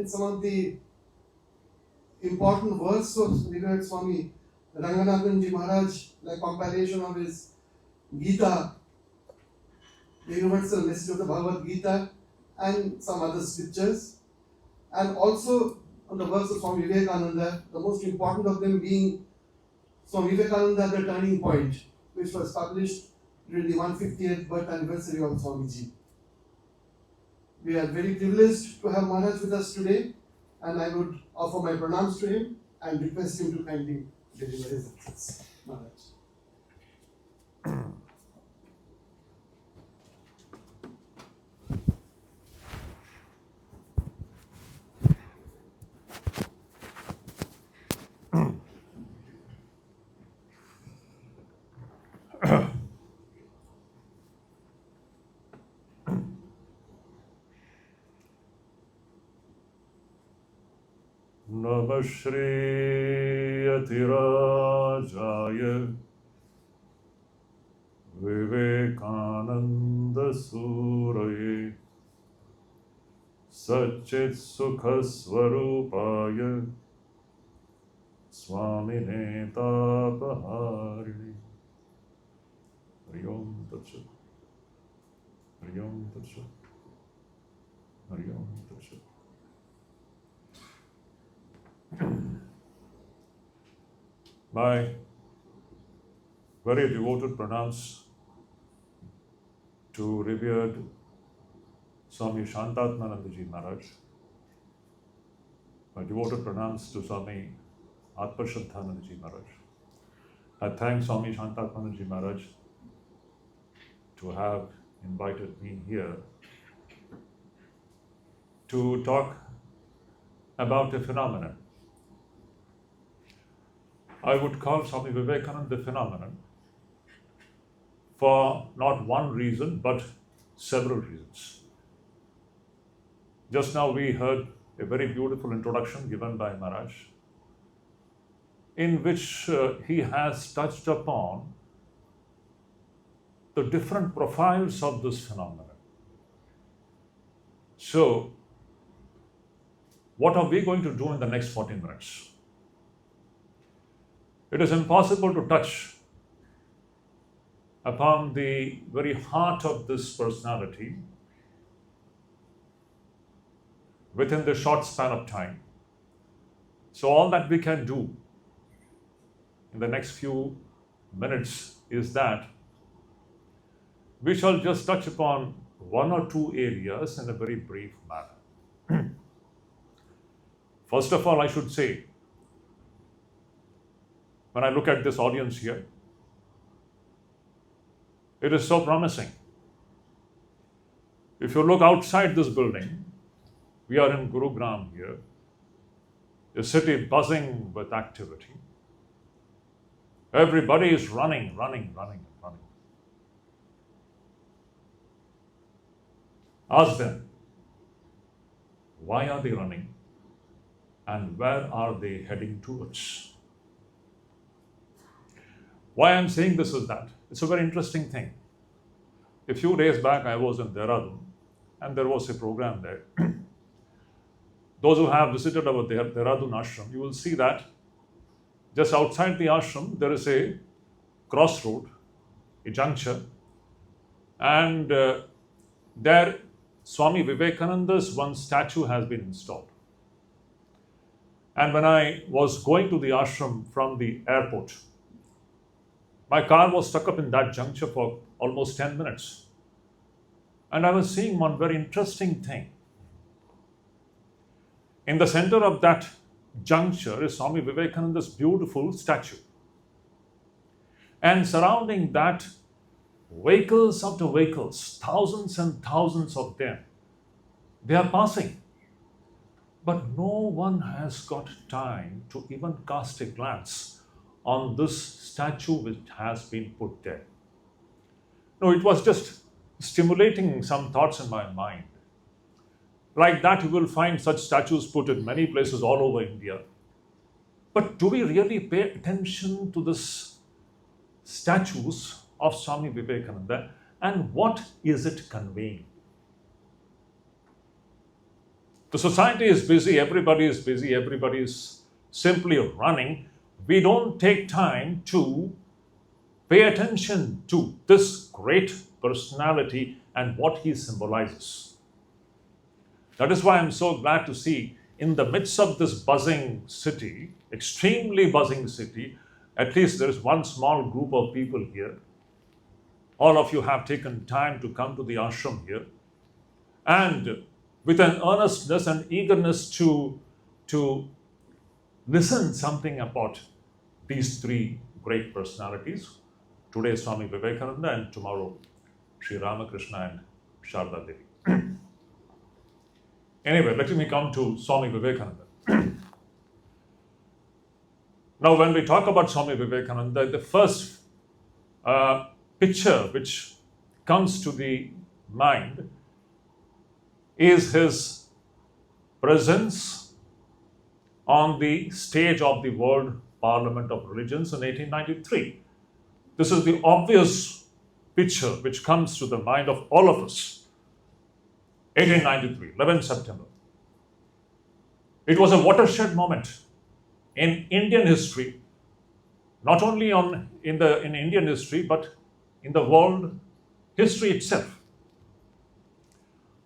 Some of the important works of revered Swami Ranganathanji Maharaj, like compilation of his Gita, the universal message of the Bhagavad Gita, and some other scriptures, and also on the works of Swami Vivekananda, the most important of them being Swami Vivekananda, The Turning Point, which was published during the 150th birth anniversary of Swamiji. We are very privileged to have Maharaj with us today, and I would offer my pranams to him and request him to kindly deliver his address. Maharaj. Namah Shri Yatirajaya Vivekananda Suraye Satchit Sukha Swarupaya Swami Netapahari Hari Om Tat Sat Hari Om Tat Sat Hari Om Tat Sat. My very devoted pranams to revered Swami Shantatmanandaji Maharaj. My devoted pranams to Swami Atmashraddhanandaji Maharaj. I thank Swami Shantatmanandaji Maharaj to have invited me here to talk about a phenomenon. I would call Swami Vivekananda the phenomenon for not one reason, but several reasons. Just now we heard a very beautiful introduction given by Maharaj, in which he has touched upon the different profiles of this phenomenon. So, what are we going to do in the next 40 minutes? It is impossible to touch upon the very heart of this personality within the short span of time. So all that we can do in the next few minutes is that we shall just touch upon one or two areas in a very brief manner. First of all, I should say, when I look at this audience here, it is so promising. If you look outside this building, we are in Gurugram here, a city buzzing with activity. Everybody is running. Ask them, why are they running and where are they heading towards? Why I'm saying this is that it's a very interesting thing. A few days back, I was in Dehradun and there was a program there. Those who have visited our Dehradun ashram, you will see that just outside the ashram, there is a crossroad, a juncture, and there Swami Vivekananda's one statue has been installed. And when I was going to the ashram from the airport, my car was stuck up in that juncture for almost 10 minutes. And I was seeing one very interesting thing. In the center of that juncture is Swami Vivekananda's beautiful statue. And surrounding that, vehicles after vehicles, thousands and thousands of them, they are passing. But no one has got time to even cast a glance on this statue which has been put there. No, it was just stimulating some thoughts in my mind. Like that, you will find such statues put in many places all over India. But do we really pay attention to this statues of Swami Vivekananda and what is it conveying? The society is busy, everybody is simply running. We don't take time to pay attention to this great personality and what he symbolizes. That is why I'm so glad to see in the midst of this buzzing city, extremely buzzing city, at least there is one small group of people here. All of you have taken time to come to the ashram here, and with an earnestness and eagerness to listen something about these three great personalities. Today Swami Vivekananda and tomorrow Sri Ramakrishna and Sharda Devi. Anyway, let me come to Swami Vivekananda. Now, when we talk about Swami Vivekananda, the first picture which comes to the mind is his presence on the stage of the World Parliament of Religions in 1893. This is the obvious picture which comes to the mind of all of us. 1893, 11 September. It was a watershed moment in Indian history, not only in Indian history, but in the world history itself.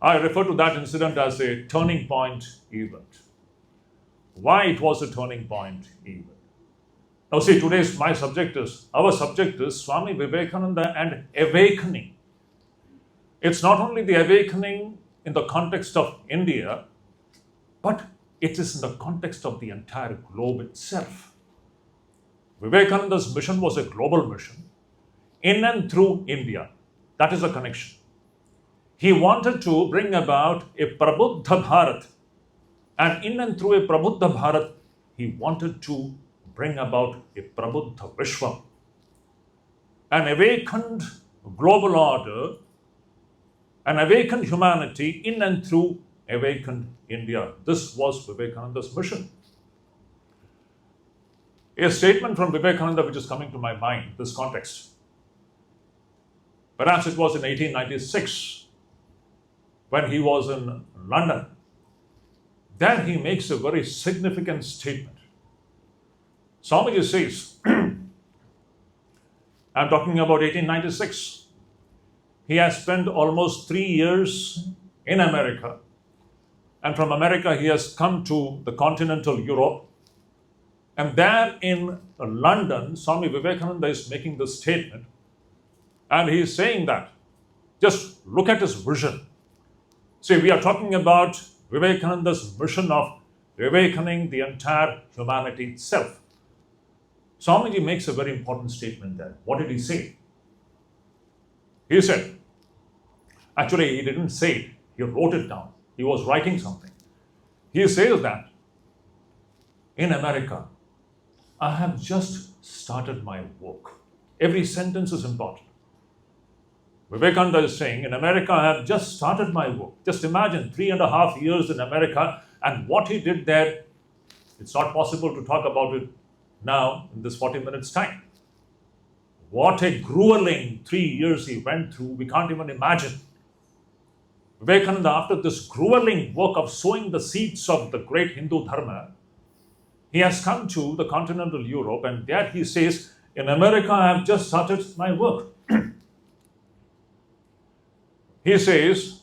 I refer to that incident as a turning point event. Why it was a turning point event? Now see, our subject is Swami Vivekananda and awakening. It's not only the awakening in the context of India, but it is in the context of the entire globe itself. Vivekananda's mission was a global mission, in and through India. That is the connection. He wanted to bring about a Prabuddha Bharat, and in and through a Prabuddha Bharat, he wanted to bring about a Prabuddha Vishwam, an awakened global order, an awakened humanity in and through awakened India. This was Vivekananda's mission. A statement from Vivekananda which is coming to my mind, this context. Perhaps it was in 1896 when he was in London. There he makes a very significant statement. Swamiji says, I'm talking about 1896. He has spent almost 3 years in America, and from America he has come to the continental Europe, and there in London, Swami Vivekananda is making this statement, and he is saying that, just look at his vision. See, we are talking about Vivekananda's mission of awakening the entire humanity itself. Swamiji makes a very important statement there. What did he say? He said, actually he didn't say it, he wrote it down. He was writing something. He says that, in America, I have just started my work. Every sentence is important. Vivekananda is saying, in America, I have just started my work. Just imagine 3.5 years in America and what he did there. It's not possible to talk about it now in this 40 minutes time. What a grueling 3 years he went through, we can't even imagine. Vivekananda, after this grueling work of sowing the seeds of the great Hindu Dharma, he has come to the continental Europe, and there he says, in America, I have just started my work. He says,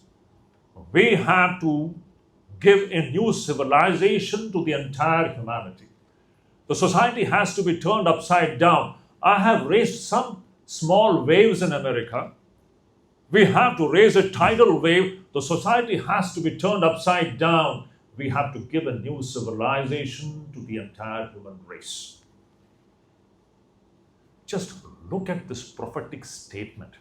we have to give a new civilization to the entire humanity. The society has to be turned upside down. I have raised some small waves in America. We have to raise a tidal wave. The society has to be turned upside down. We have to give a new civilization to the entire human race. Just look at this prophetic statement.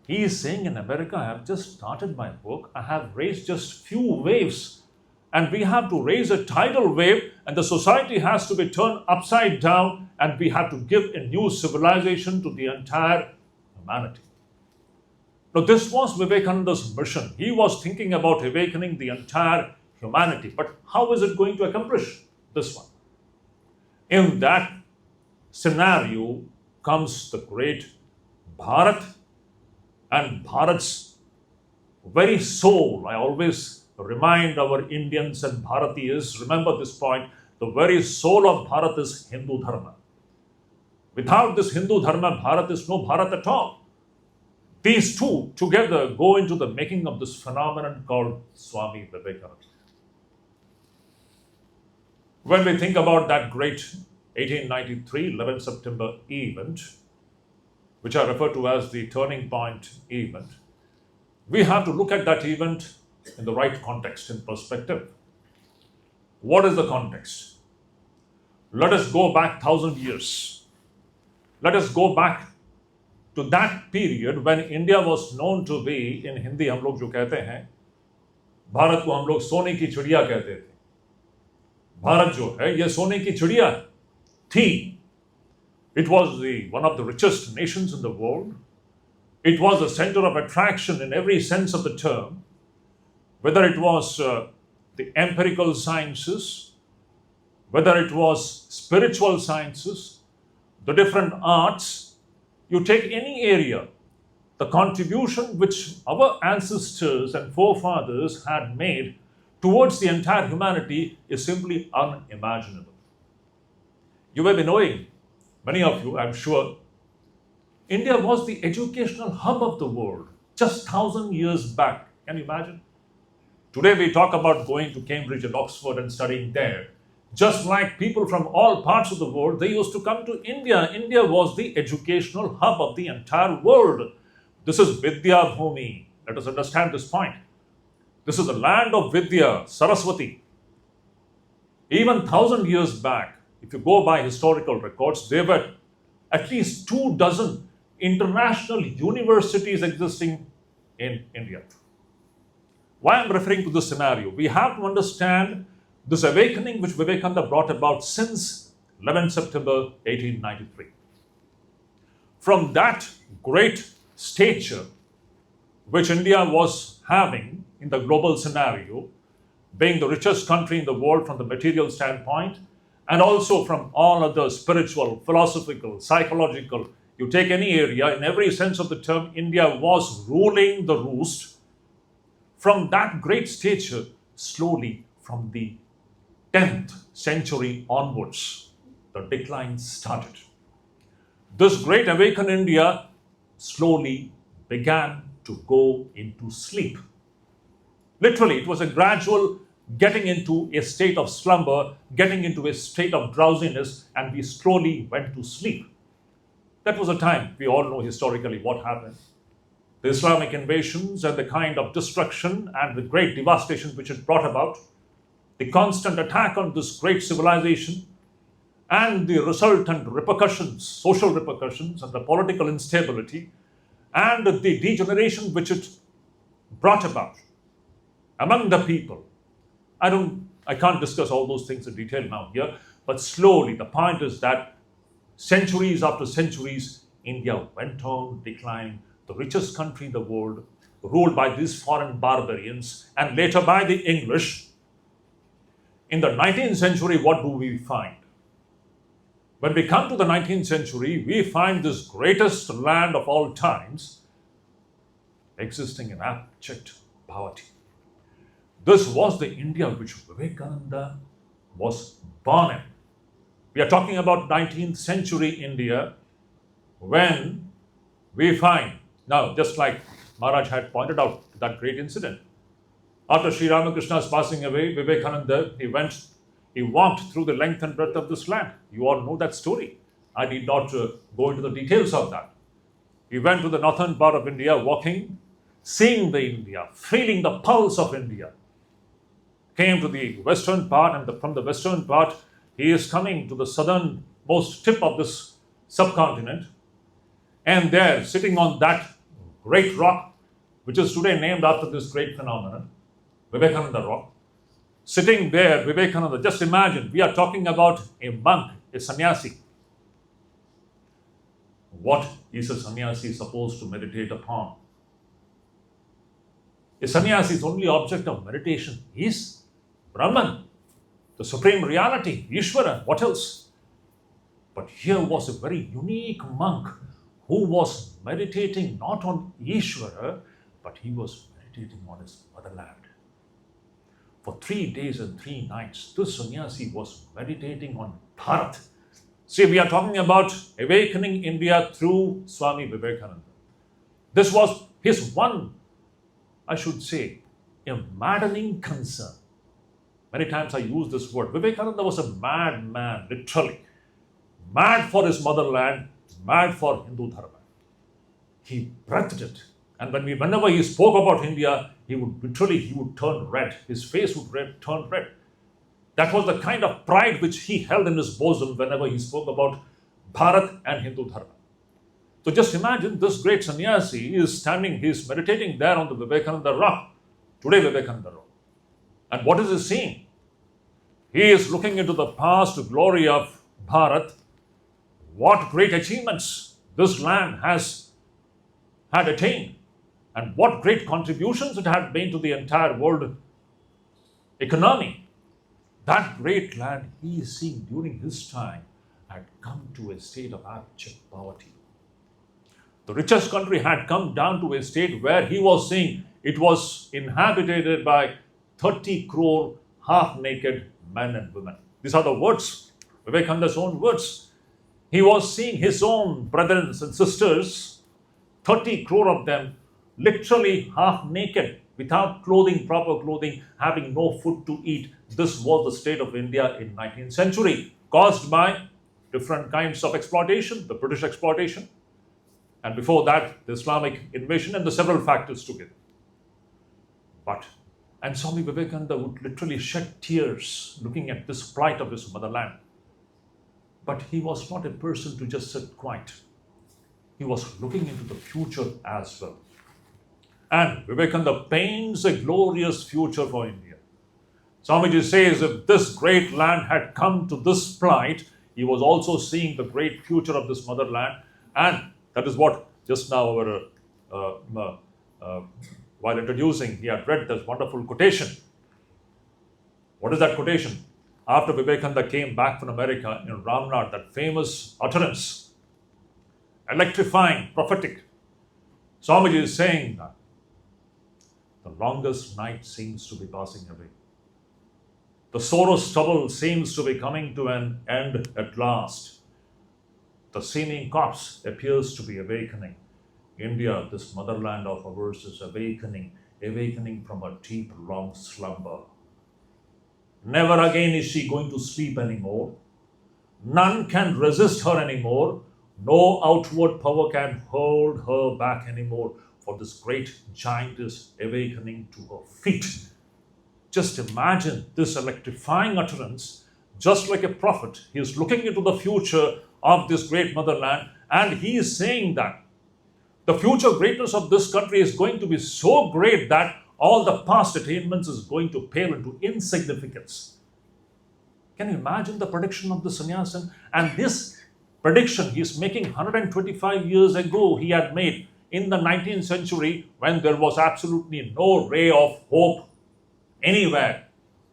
He is saying, in America, I have just started my work. I have raised just few waves. And we have to raise a tidal wave, and the society has to be turned upside down, and we have to give a new civilization to the entire humanity. Now, this was Vivekananda's mission. He was thinking about awakening the entire humanity. But how is it going to accomplish this one? In that scenario comes the great Bharat, and Bharat's very soul. I always remind our Indians and Bharatiyas, remember this point, the very soul of Bharat is Hindu Dharma. Without this Hindu Dharma, Bharat is no Bharat at all. These two together go into the making of this phenomenon called Swami Vivekananda. When we think about that great 1893 11 September event, which I refer to as the turning point event, we have to look at that event in the right context, in perspective. What is the context? Let us go back 1,000 years. Let us go back to that period when India was known to be, in Hindi हम लोग जो कहते हैं, भारत को हम लोग सोने की चिड़िया कहते थे. भारत जो है ये सोने की चिड़िया थी. It was one of the richest nations in the world. It was a center of attraction in every sense of the term, whether it was the empirical sciences, whether it was spiritual sciences, the different arts. You take any area, the contribution which our ancestors and forefathers had made towards the entire humanity is simply unimaginable. You may be knowing, many of you, I'm sure, India was the educational hub of the world just 1,000 years back. Can you imagine? Today we talk about going to Cambridge and Oxford and studying there. Just like people from all parts of the world, they used to come to India. India was the educational hub of the entire world. This is Vidya Bhumi. Let us understand this point. This is the land of Vidya, Saraswati. Even 1,000 years back, if you go by historical records, there were at least 24 international universities existing in India. Why I'm referring to this scenario? We have to understand this awakening which Vivekananda brought about since 11 September 1893. From that great stature which India was having in the global scenario, being the richest country in the world from the material standpoint, and also from all other spiritual, philosophical, psychological, you take any area, in every sense of the term, India was ruling the roost. From that great stature, slowly from the 10th century onwards, the decline started. This great awakened India slowly began to go into sleep. Literally, it was a gradual getting into a state of slumber, getting into a state of drowsiness, and we slowly went to sleep. That was a time, we all know historically what happened. The Islamic invasions and the kind of destruction and the great devastation which it brought about, the constant attack on this great civilization, and the resultant repercussions, social repercussions, and the political instability, and the degeneration which it brought about among the people. I can't discuss all those things in detail now here, but slowly the point is that centuries after centuries, India went on declining, the richest country in the world, ruled by these foreign barbarians, and later by the English. In the 19th century, what do we find? When we come to the 19th century, we find this greatest land of all times existing in abject poverty. This was the India which Vivekananda was born in. We are talking about 19th century India when we find, now just like Maharaj had pointed out that great incident, after Sri Ramakrishna's passing away, Vivekananda, he walked through the length and breadth of this land. You all know that story. I need not go into the details of that. He went to the northern part of India, walking, seeing the India, feeling the pulse of India. Came to the western part, and from the western part, he is coming to the southernmost tip of this subcontinent. And there, sitting on that great rock, which is today named after this great phenomenon, Vivekananda Rock, sitting there, Vivekananda, just imagine, we are talking about a monk, a sannyasi. What is a sannyasi supposed to meditate upon? A sannyasi's only object of meditation is Brahman, the supreme reality, Ishvara, what else? But here was a very unique monk who was meditating not on Ishvara, but he was meditating on his motherland. For 3 days and 3 nights, this sannyasi was meditating on Bharat. See, we are talking about awakening India through Swami Vivekananda. This was his one, I should say, a maddening concern. Many times I use this word. Vivekananda was a madman, literally. Mad for his motherland, mad for Hindu Dharma. He breathed it. And whenever he spoke about India, he would turn red. His face would turn red. That was the kind of pride which he held in his bosom whenever he spoke about Bharat and Hindu Dharma. So just imagine this great sannyasi is standing, he is meditating there on the Vivekananda rock, today Vivekananda rock. And what is he seeing? He is looking into the past glory of Bharat. What great achievements this land had attained, and what great contributions it had made to the entire world economy. That great land he is seeing during his time had come to a state of abject poverty. The richest country had come down to a state where he was seeing it was inhabited by 30 crore half-naked men and women. These are the words, Vivekananda's own words. He was seeing his own brothers and sisters, 30 crore of them, literally half-naked, without clothing, proper clothing, having no food to eat. This was the state of India in 19th century, caused by different kinds of exploitation, the British exploitation, and before that, the Islamic invasion and the several factors together. And Swami Vivekananda would literally shed tears looking at this plight of his motherland. But he was not a person to just sit quiet. He was looking into the future as well. And Vivekananda paints a glorious future for India. Swamiji says if this great land had come to this plight, he was also seeing the great future of this motherland. And that is what just now while introducing, he had read this wonderful quotation. What is that quotation? After Vivekananda came back from America in Ramnath, that famous utterance, electrifying, prophetic. Swamiji is saying that the longest night seems to be passing away. The sorrow's trouble seems to be coming to an end at last. The seeming corpse appears to be awakening. India, this motherland of ours, is awakening from a deep, long slumber. Never again is she going to sleep anymore. None can resist her anymore. No outward power can hold her back anymore, for this great giant is awakening to her feet. Just imagine this electrifying utterance, just like a prophet. He is looking into the future of this great motherland, and he is saying that the future greatness of this country is going to be so great that all the past attainments is going to pale into insignificance. Can you imagine the prediction of the sannyasin? And this prediction he is making 125 years ago, he had made in the 19th century when there was absolutely no ray of hope anywhere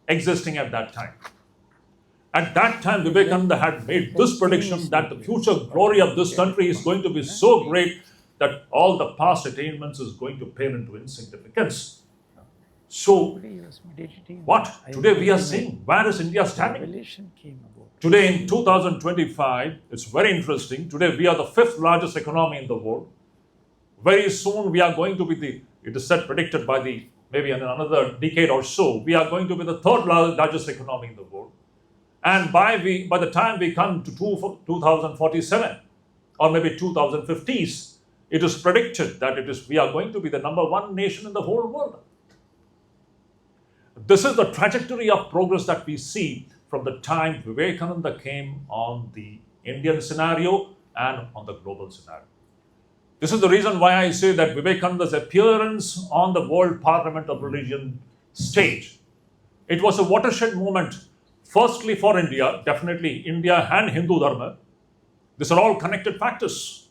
existing at that time. At that time, Vivekananda had made this prediction that the future glory of this country is going to be so great that all the past attainments is going to pale into insignificance. So, what today we are seeing? Where is India standing? Today in 2025, it's very interesting. Today we are the 5th largest economy in the world. Very soon we are going to be it is said, predicted by maybe in another decade or so, we are going to be the 3rd largest economy in the world. And by the time we come to 2047 or maybe 2050s, it is predicted that we are going to be the number 1 nation in the whole world. This is the trajectory of progress that we see from the time Vivekananda came on the Indian scenario and on the global scenario. This is the reason why I say that Vivekananda's appearance on the World Parliament of Religion stage, it was a watershed moment, firstly for India, definitely India and Hindu Dharma. These are all connected factors.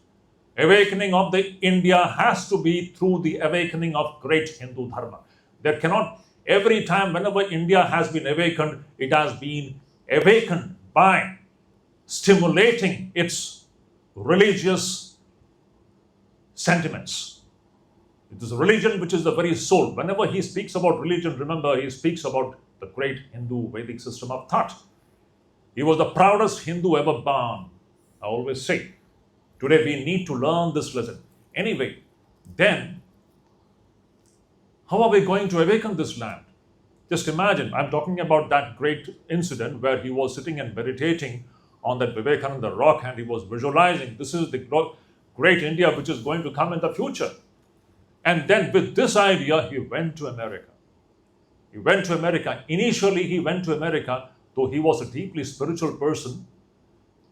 Awakening of the India has to be through the awakening of great Hindu Dharma. There cannot, every time whenever India has been awakened, it has been awakened by stimulating its religious sentiments. It is a religion which is the very soul. Whenever he speaks about religion, remember, he speaks about the great Hindu Vedic system of thought. He was the proudest Hindu ever born. I always say, today we need to learn this lesson. Anyway, then, how are we going to awaken this land? Just imagine, I'm talking about that great incident where he was sitting and meditating on that Vivekananda rock and he was visualizing this is the great India which is going to come in the future. And then with this idea, he went to America. He went to America. Initially, he went to America, though he was a deeply spiritual person.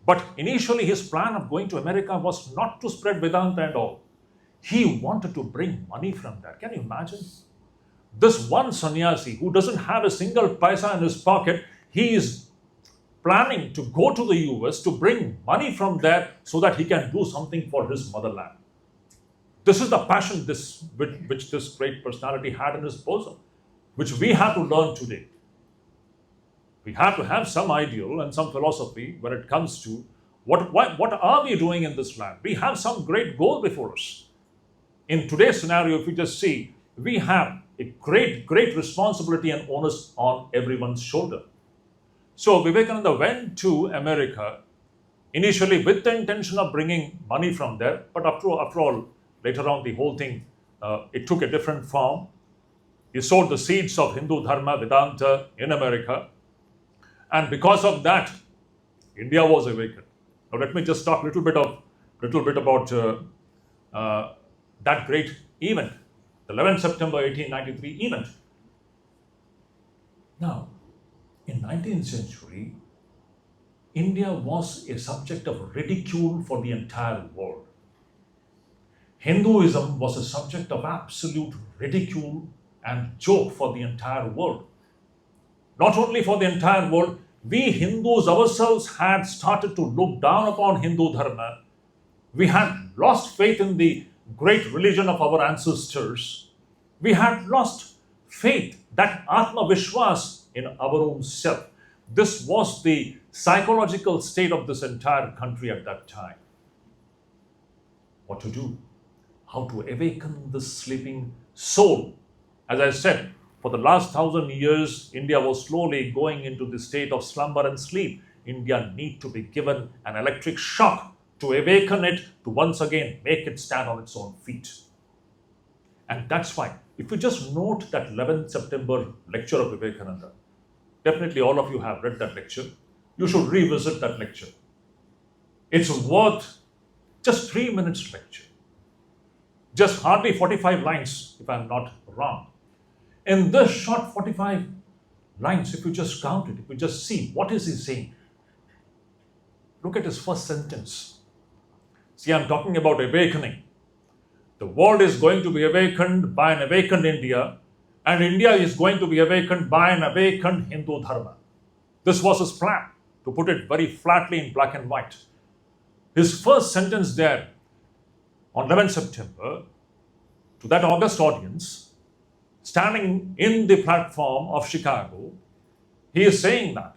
But initially, his plan of going to America was not to spread Vedanta and all. He wanted to bring money from that. Can you imagine? This one sannyasi who doesn't have a single paisa in his pocket, he is planning to go to the US to bring money from there so that he can do something for his motherland. This is the passion which this great personality had in his bosom, which we have to learn today. We have to have some ideal and some philosophy when it comes to what are we doing in this land. We have some great goal before us. In today's scenario, if you just see, we have a great responsibility and onus on everyone's shoulder. So Vivekananda went to America initially with the intention of bringing money from there, but after all, later on the whole thing, it took a different form. He sowed the seeds of Hindu Dharma, Vedanta in America, and because of that, India was awakened. Now let me just talk a little bit about that great event, the 11th September 1893 event. Now, in 19th century, India was a subject of ridicule for the entire world. Hinduism was a subject of absolute ridicule and joke for the entire world. Not only for the entire world, we Hindus ourselves had started to look down upon Hindu Dharma. We had lost faith in the great religion of our ancestors. We had lost faith, that Atma Vishwas in our own self. This was the psychological state of this entire country at that time. What to do? How to awaken the sleeping soul? As I said, for the last 1,000 years, India was slowly going into the state of slumber and sleep. India need to be given an electric shock to awaken it, to once again make it stand on its own feet. And that's why, if you just note that 11th September lecture of Vivekananda, definitely all of you have read that lecture. You should revisit that lecture. It's worth just 3 minutes lecture. Just hardly 45 lines, if I'm not wrong. In this short 45 lines, if you just count it, if you just see, what is he saying? Look at his first sentence. See, I'm talking about awakening. The world is going to be awakened by an awakened India, and India is going to be awakened by an awakened Hindu Dharma. This was his plan, to put it very flatly in black and white. His first sentence there, on 11th September, to that august audience, standing in the platform of Chicago, he is saying that,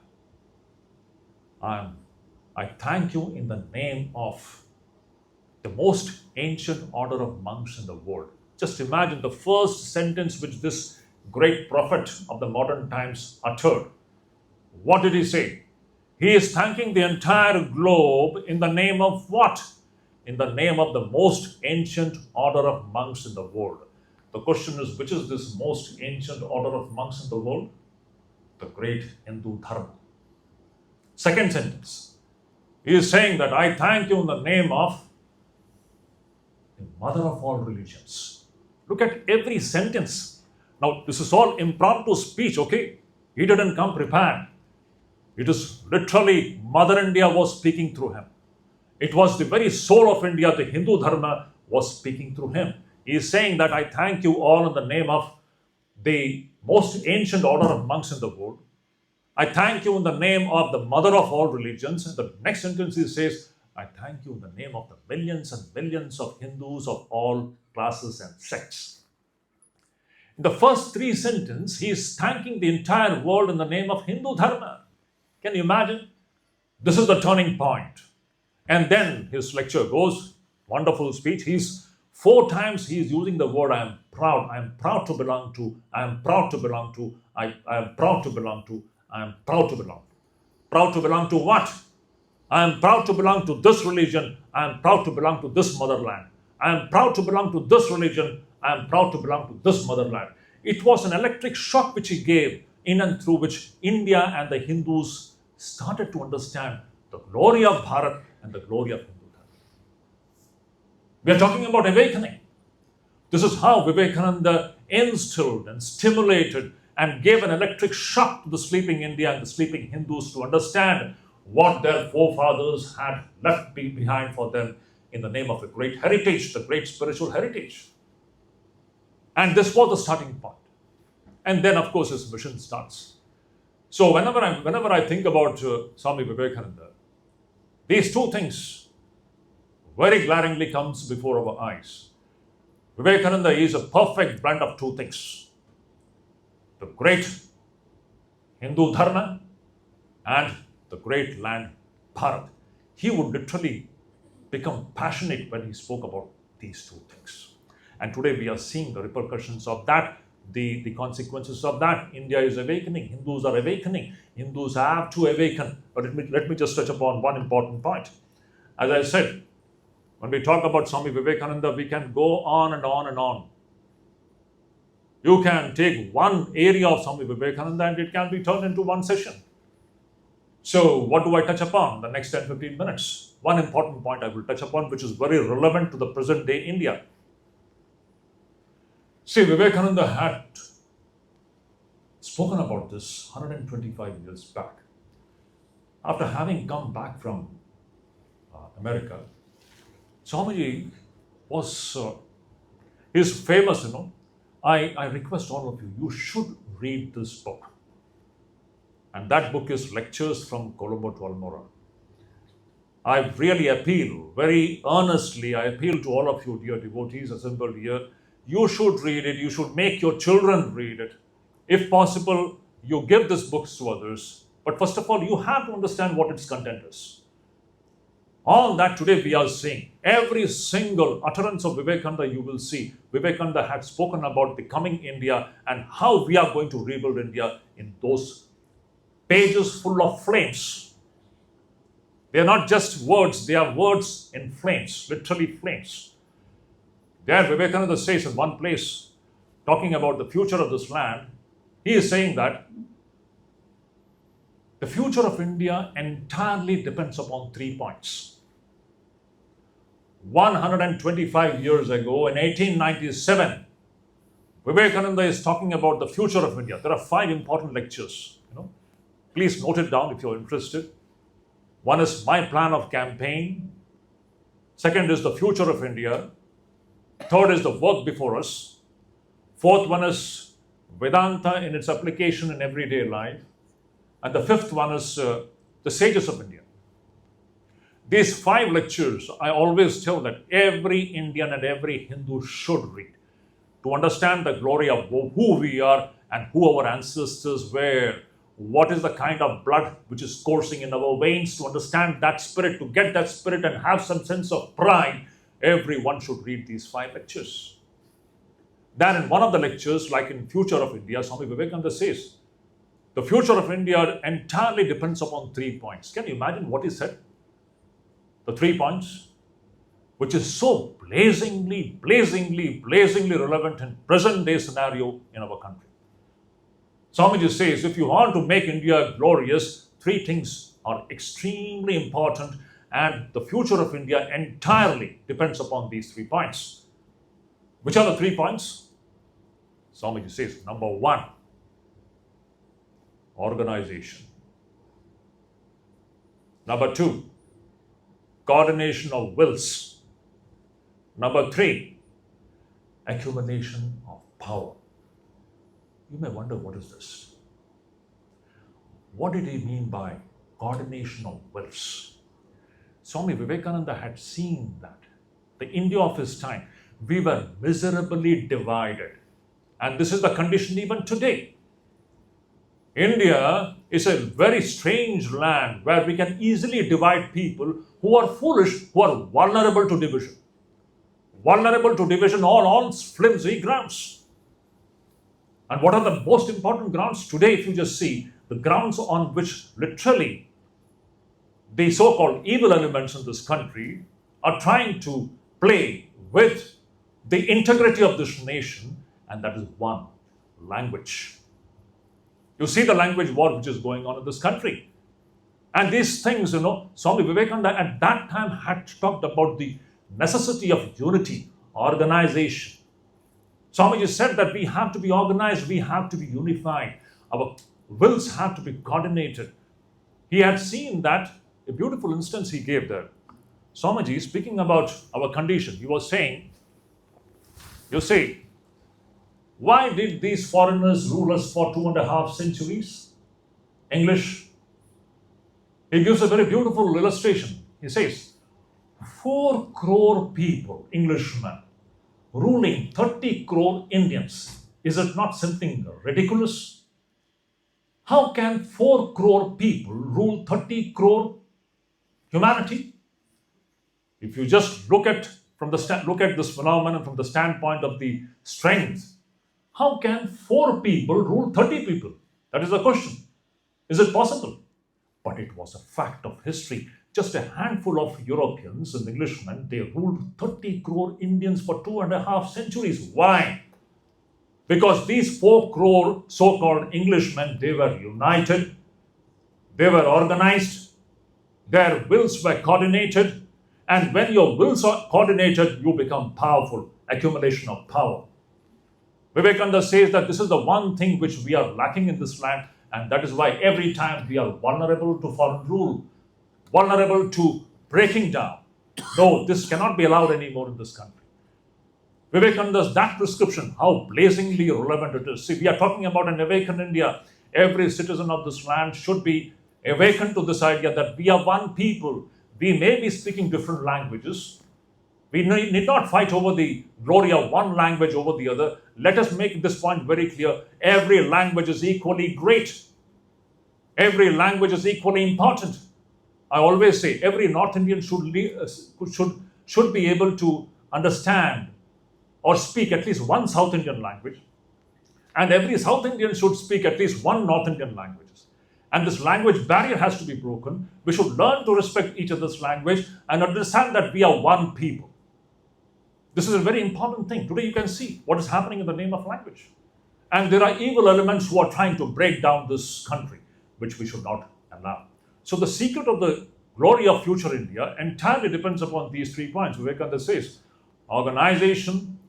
I thank you in the name of the most ancient order of monks in the world. Just imagine the first sentence which this great prophet of the modern times uttered. What did he say? He is thanking the entire globe in the name of what? In the name of the most ancient order of monks in the world. The question is, which is this most ancient order of monks in the world? The great Hindu Dharma. Second sentence, he is saying that I thank you in the name of the mother of all religions. Look at every sentence. Now, this is all impromptu speech, okay? He didn't come prepared. It is literally Mother India was speaking through him. It was the very soul of India, the Hindu Dharma, was speaking through him. He is saying that I thank you all in the name of the most ancient order of monks in the world. I thank you in the name of the mother of all religions. And the next sentence he says, I thank you in the name of the millions and millions of Hindus of all classes and sects. In the first three sentences, he is thanking the entire world in the name of Hindu Dharma. Can you imagine? This is the turning point. And then his lecture goes, wonderful speech. He's 4 times he is using the word I am proud. I am proud to belong to. I am proud to belong to. I am proud to belong to. I am proud to belong. Proud to belong to what? I am proud to belong to this religion. I am proud to belong to this motherland. I am proud to belong to this religion. I am proud to belong to this motherland. It was an electric shock which he gave, in and through which India and the Hindus started to understand the glory of Bharat and the glory of Hindu Dharma. We are talking about awakening. This is how Vivekananda instilled and stimulated and gave an electric shock to the sleeping India and the sleeping Hindus to understand what their forefathers had left behind for them in the name of a great heritage, the great spiritual heritage. And this was the starting point. And then, of course, his mission starts. So whenever I think about Swami Vivekananda, these two things very glaringly comes before our eyes. Vivekananda is a perfect blend of two things. The great Hindu Dharma and the great land Bharat. He would literally become passionate when he spoke about these two things. And today we are seeing the repercussions of that, the consequences of that. India is awakening. Hindus are awakening. Hindus have to awaken. But let me just touch upon one important point. As I said, when we talk about Swami Vivekananda, we can go on and on and on. You can take one area of Swami Vivekananda and it can be turned into one session. So what do I touch upon the next 10-15 minutes? One important point I will touch upon, which is very relevant to the present day India. See, Vivekananda had spoken about this 125 years back. After having come back from America, Swamiji was, he's famous, I request all of you, you should read this book. And that book is Lectures from Colombo to Almora. I really appeal, very earnestly, I appeal to all of you, dear devotees assembled here. You should read it. You should make your children read it. If possible, you give these books to others. But first of all, you have to understand what its content is. All that today we are seeing, every single utterance of Vivekananda, you will see Vivekananda had spoken about the coming India and how we are going to rebuild India in those pages full of flames. They are not just words, they are words in flames, literally flames. There Vivekananda says in one place, talking about the future of this land, he is saying that the future of India entirely depends upon 3 points. 125 years ago, in 1897, Vivekananda is talking about the future of India. There are 5 important lectures. Please note it down if you're interested. One is My Plan of Campaign. Second is the future of India. Third is the work before us. Fourth one is Vedanta in its application in everyday life. And the fifth one is the sages of India. These 5 lectures, I always tell that every Indian and every Hindu should read to understand the glory of who we are and who our ancestors were. What is the kind of blood which is coursing in our veins, to understand that spirit, to get that spirit and have some sense of pride. Everyone should read these 5 lectures. Then in one of the lectures, like in Future of India, Swami Vivekananda says, the future of India entirely depends upon 3 points. Can you imagine what he said? The 3 points, which is so blazingly relevant in present day scenario in our country. Swamiji says, if you want to make India glorious, 3 things are extremely important, and the future of India entirely depends upon these 3 points. Which are the 3 points? Swamiji says, number 1, organization. Number 2, coordination of wills. Number 3, accumulation of power. You may wonder, what is this? What did he mean by coordination of wills? Swami Vivekananda had seen that the India of his time, we were miserably divided. And this is the condition even today. India is a very strange land where we can easily divide people who are foolish, who are vulnerable to division. vulnerable to division all flimsy grounds. And what are the most important grounds today? If you just see the grounds on which literally the so-called evil elements in this country are trying to play with the integrity of this nation, and that is one, language. You see the language war which is going on in this country. And these things, Swami Vivekananda at that time had talked about the necessity of unity, organization. Swamiji said that we have to be organized, we have to be unified. Our wills have to be coordinated. He had seen that, a beautiful instance he gave there. Swamiji, speaking about our condition, he was saying, you see, why did these foreigners rule us for 2.5 centuries? English. He gives a very beautiful illustration. He says, 4 crore people, Englishmen, ruling 30 crore Indians. Is it not something ridiculous? How can 4 crore people rule 30 crore humanity? If you just look at this phenomenon from the standpoint of the strength, how can 4 people rule 30 people? That is the question. Is it possible? But it was a fact of history. Just a handful of Europeans and Englishmen, they ruled 30 crore Indians for 2.5 centuries. Why? Because these 4 crore so-called Englishmen, they were united, they were organized, their wills were coordinated, and when your wills are coordinated, you become powerful, accumulation of power. Vivekananda says that this is the one thing which we are lacking in this land, and that is why every time we are vulnerable to foreign rule, vulnerable to breaking down. No, this cannot be allowed anymore in this country. Vivekananda's that prescription, how blazingly relevant it is. See, we are talking about an awakened India. Every citizen of this land should be awakened to this idea that we are one people. We may be speaking different languages. We need not fight over the glory of one language over the other. Let us make this point very clear. Every language is equally great. Every language is equally important. I always say every North Indian should be able to understand or speak at least one South Indian language. And every South Indian should speak at least one North Indian language. And this language barrier has to be broken. We should learn to respect each other's language and understand that we are one people. This is a very important thing. Today you can see what is happening in the name of language. And there are evil elements who are trying to break down this country, which we should not allow. So the secret of the glory of future India entirely depends upon these 3 points. Vivekananda says, organization,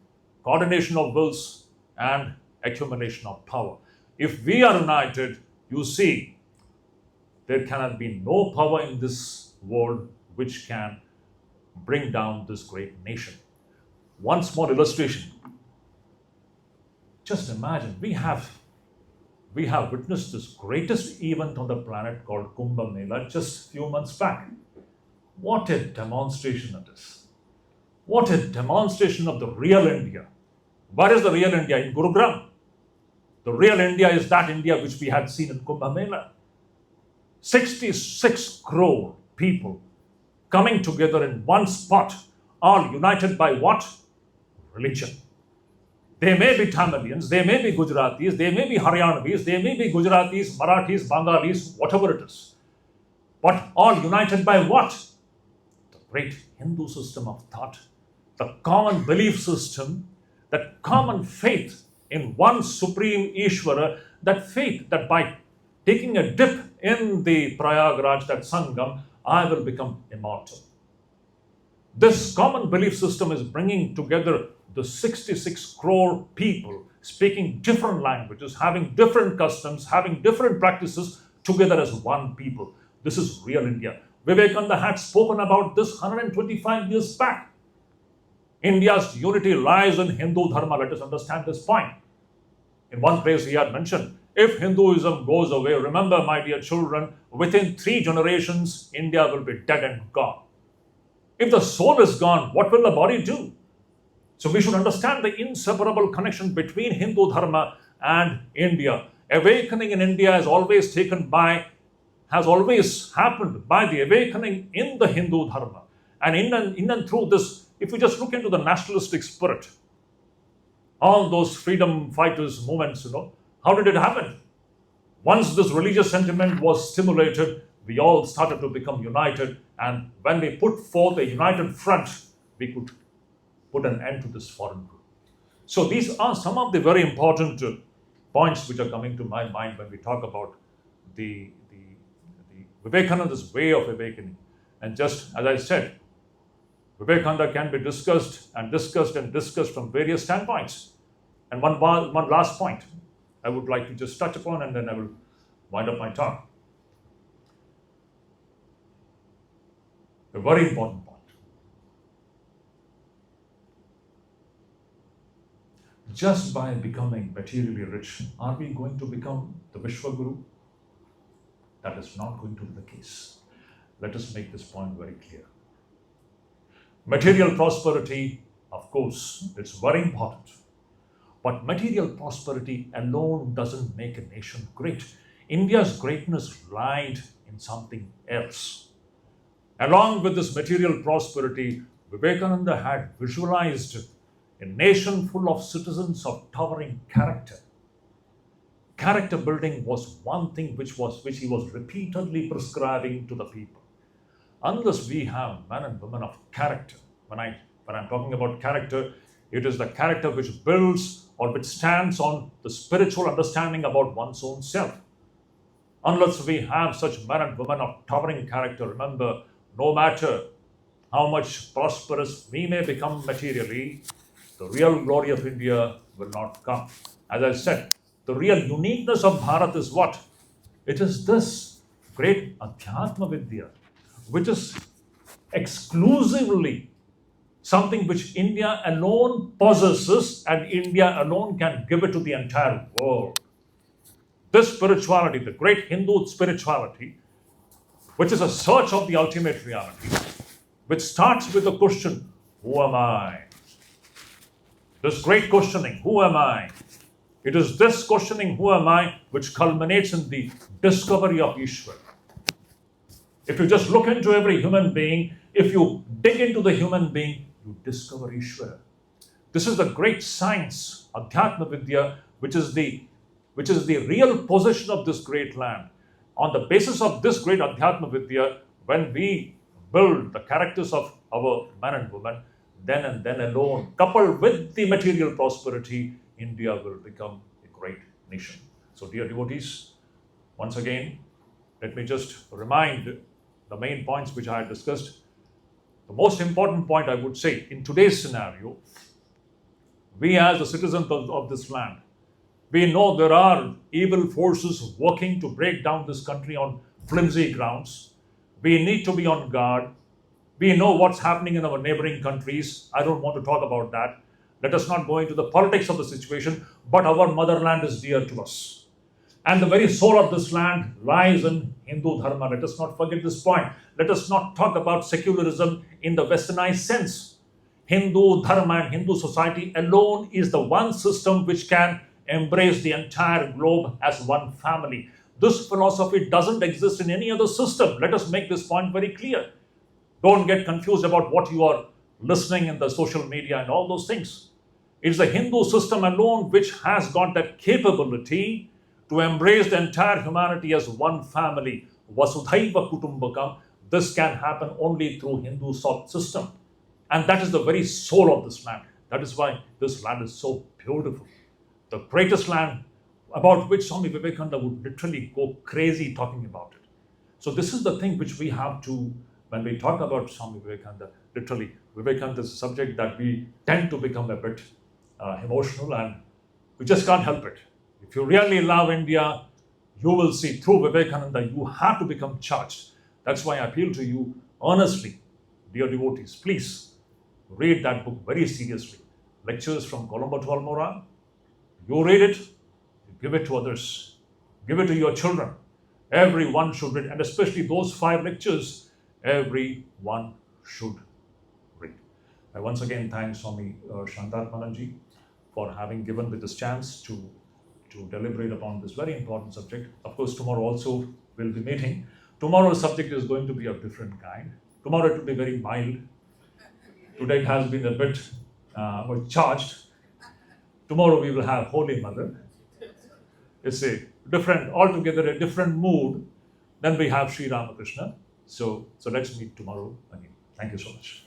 coordination of wills, and accumulation of power. If we are united, you see, there cannot be no power in this world which can bring down this great nation. One small illustration. Just imagine, we have witnessed this greatest event on the planet called Kumbh Mela just a few months back. What a demonstration it is. What a demonstration of the real India. Where is the real India? In Gurugram. The real India is that India which we had seen in Kumbh Mela. 66 crore people coming together in one spot, all united by what? Religion. They may be Tamilians, they may be Gujaratis, they may be Haryanvis, they may be Gujaratis, Marathis, Bengalis, whatever it is. But all united by what? The great Hindu system of thought, the common belief system, that common faith in one supreme Ishvara, that faith that by taking a dip in the Prayagraj, that Sangam, I will become immortal. This common belief system is bringing together the 66 crore people speaking different languages, having different customs, having different practices together as one people. This is real India. Vivekananda had spoken about this 125 years back. India's unity lies in Hindu Dharma. Let us understand this point. In one place he had mentioned, if Hinduism goes away, remember, my dear children, within 3 generations, India will be dead and gone. If the soul is gone, what will the body do? So we should understand the inseparable connection between Hindu Dharma and India. Awakening in India has always happened by the awakening in the Hindu Dharma. And in and through this if you just look into the nationalistic spirit, all those freedom fighters movements, how did it happen? Once this religious sentiment was stimulated, we all started to become united, and when we put forth a united front, we could put an end to this foreign rule. So these are some of the very important points which are coming to my mind when we talk about the Vivekananda's way of awakening. And just as I said, Vivekananda can be discussed and discussed and discussed from various standpoints. And one last point I would like to just touch upon, and then I will wind up my talk. A very important point. Just by becoming materially rich, are we going to become the Vishwaguru? That is not going to be the case. Let us make this point very clear. Material prosperity, of course, it's very important. But material prosperity alone doesn't make a nation great. India's greatness lied in something else. Along with this material prosperity, Vivekananda had visualized a nation full of citizens of towering character. Character building was one thing which he was repeatedly prescribing to the people. Unless we have men and women of character, when I'm talking about character, it is the character which builds or which stands on the spiritual understanding about one's own self. Unless we have such men and women of towering character, remember, no matter how much prosperous we may become materially, the real glory of India will not come. As I said, the real uniqueness of Bharat is what? It is this great Adhyatma Vidya, which is exclusively something which India alone possesses, and India alone can give it to the entire world. This spirituality, the great Hindu spirituality, which is a search of the ultimate reality, which starts with the question, who am I? This great questioning, who am I? It is this questioning, who am I, which culminates in the discovery of Ishwar. If you just look into every human being, if you dig into the human being, you discover Ishwar. This is the great science, Adhyatma Vidya, which is the real possession of this great land. On the basis of this great Adhyatma Vidya, when we build the characters of our men and women, then and then alone, coupled with the material prosperity, India will become a great nation. So, dear devotees, once again, let me just remind the main points which I had discussed. The most important point, I would say, in today's scenario, we as the citizens of this land, we know there are evil forces working to break down this country on flimsy grounds. We need to be on guard. We know what's happening in our neighboring countries. I don't want to talk about that. Let us not go into the politics of the situation, but our motherland is dear to us. And the very soul of this land lies in Hindu Dharma. Let us not forget this point. Let us not talk about secularism in the westernized sense. Hindu Dharma and Hindu society alone is the one system which can embrace the entire globe as one family. This philosophy doesn't exist in any other system. Let us make this point very clear. Don't get confused about what you are listening in the social media and all those things. It's the Hindu system alone which has got that capability to embrace the entire humanity as one family. Vasudhaiva Kutumbakam. This can happen only through Hindu system. And that is the very soul of this land. That is why this land is so beautiful. The greatest land about which Swami Vivekananda would literally go crazy talking about it. So this is the thing which we have to, when we talk about Swami Vivekananda, literally, Vivekananda is a subject that we tend to become a bit emotional, and we just can't help it. If you really love India, you will see through Vivekananda, you have to become charged. That's why I appeal to you earnestly, dear devotees, please read that book very seriously. Lectures from Colombo to Almora, you read it, you give it to others, give it to your children. Everyone should read, and especially those 5 lectures, everyone should read. I once again thank Swami Shantaratmananji for having given me this chance to deliberate upon this very important subject. Of course, tomorrow also we'll be meeting. Tomorrow's subject is going to be of different kind. Tomorrow it will be very mild. Today it has been a bit charged. Tomorrow we will have Holy Mother. It's a different, altogether a different mood. Then we have Sri Ramakrishna. So let's meet tomorrow again. Thank you so much.